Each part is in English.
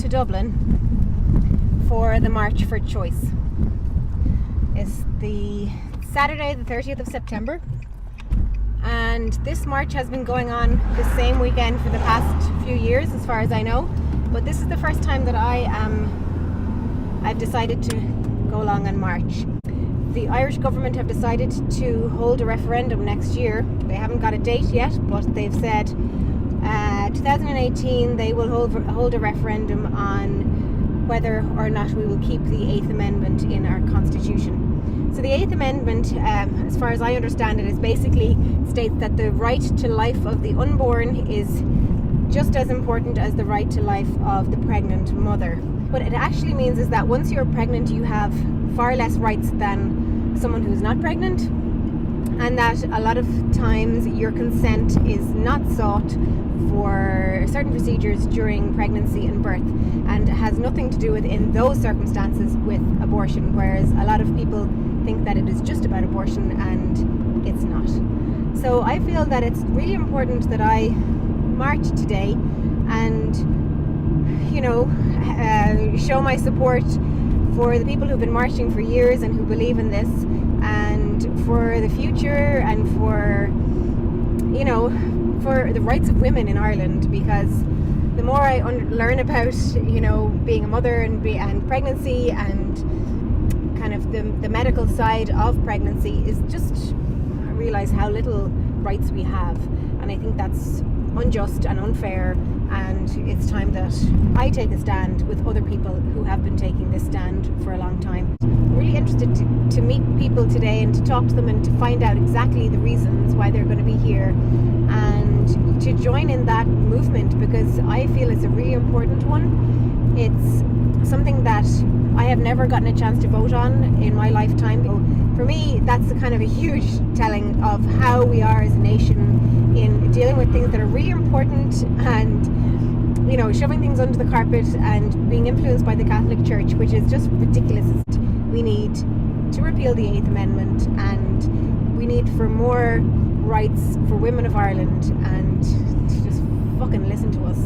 to Dublin for the March for Choice. It's the Saturday, the 30th of September, and this march has been going on the same weekend for the past few years, as far as I know. But this is the first time that I've decided to go along and march. The Irish government have decided to hold a referendum next year. They haven't got a date yet, but they've said 2018 they will hold a referendum on whether or not we will keep the 8th Amendment in our Constitution. So the 8th Amendment, as far as I understand it, is basically states that the right to life of the unborn is just as important as the right to life of the pregnant mother. What it actually means is that once you're pregnant, you have far less rights than someone who's not pregnant, and that a lot of times your consent is not sought for certain procedures during pregnancy and birth, and has nothing to do with, in those circumstances, with abortion, whereas a lot of people think that it is just about abortion, and it's not. So I feel that it's really important that I march today and show my support for the people who've been marching for years and who believe in this, and for the future, and for the rights of women in Ireland, because the more I learn about being a mother and pregnancy and kind of the medical side of pregnancy, is just I realise how little rights we have, and I think that's unjust and unfair, and it's time that I take a stand with other people who have been taking this stand for a long time. I'm really interested to meet people today and to talk to them and to find out exactly the reasons why they're going to be here, and to join in that movement, because I feel it's a really important one. It's something that I have never gotten a chance to vote on in my lifetime. For me, that's kind of a huge telling of how we are as a nation in dealing with things that are really important, and shoving things under the carpet and being influenced by the Catholic Church, which is just ridiculous. We need to repeal the 8th Amendment, and we need for more rights for women of Ireland, and to just fucking listen to us.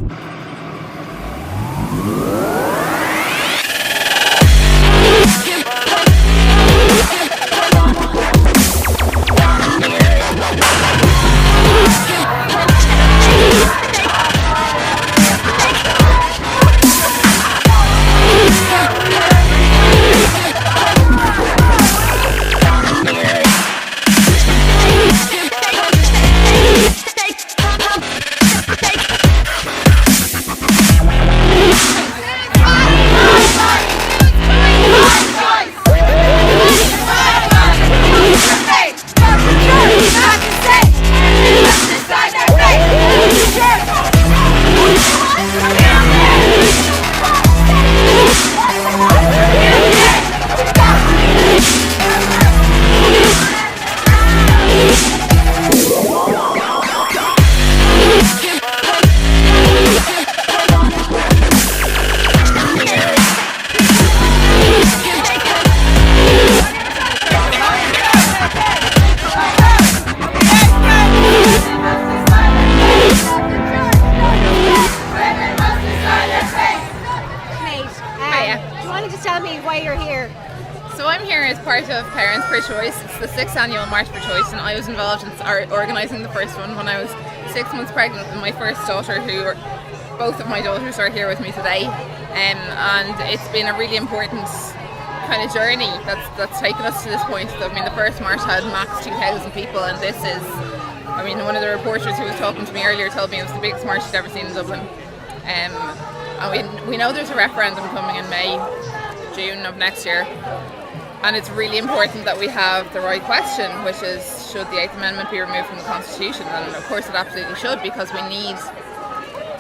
So I'm here as part of Parents for Choice. It's the 6th annual March for Choice, and I was involved in organising the first one when I was 6 months pregnant with my first daughter, both of my daughters are here with me today, and it's been a really important kind of journey that's taken us to this point. I mean, the first march had max 2,000 people, and this is, one of the reporters who was talking to me earlier told me it was the biggest march she'd ever seen in Dublin. And we know there's a referendum coming in June of next year, and it's really important that we have the right question, which is, should the 8th Amendment be removed from the Constitution? And of course it absolutely should, because we need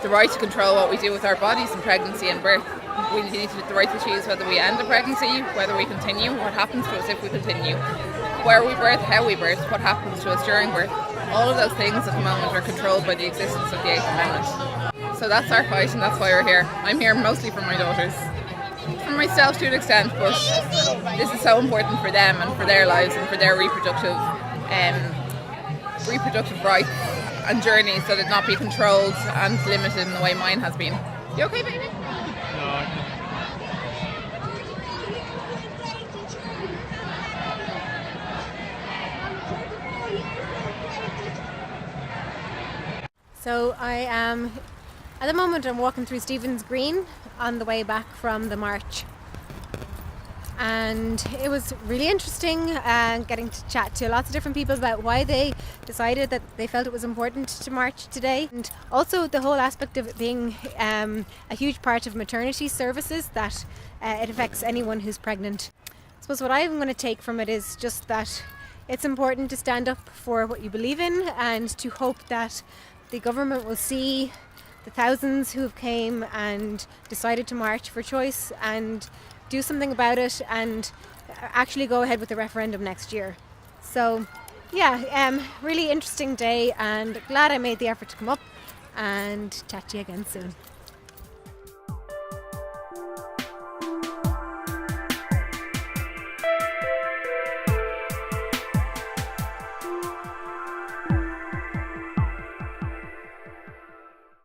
the right to control what we do with our bodies in pregnancy and birth. We need the right to choose whether we end the pregnancy, whether we continue, what happens to us if we continue, where we birth, how we birth, what happens to us during birth. All of those things at the moment are controlled by the existence of the 8th Amendment. So that's our fight, and that's why we're here. I'm here mostly for my daughters, for myself to an extent, but this is so important for them and for their lives and for their reproductive rights and journeys, that it not be controlled and limited in the way mine has been. You okay, baby? No, So I am, at the moment I'm walking through Stephen's Green on the way back from the march. And it was really interesting getting to chat to lots of different people about why they decided that they felt it was important to march today, and also the whole aspect of it being a huge part of maternity services, that it affects anyone who's pregnant. I suppose what I'm going to take from it is just that it's important to stand up for what you believe in, and to hope that the government will see the thousands who have came and decided to march for choice and do something about it, and actually go ahead with the referendum next year. So yeah, really interesting day, and glad I made the effort to come up, and chat to you again soon.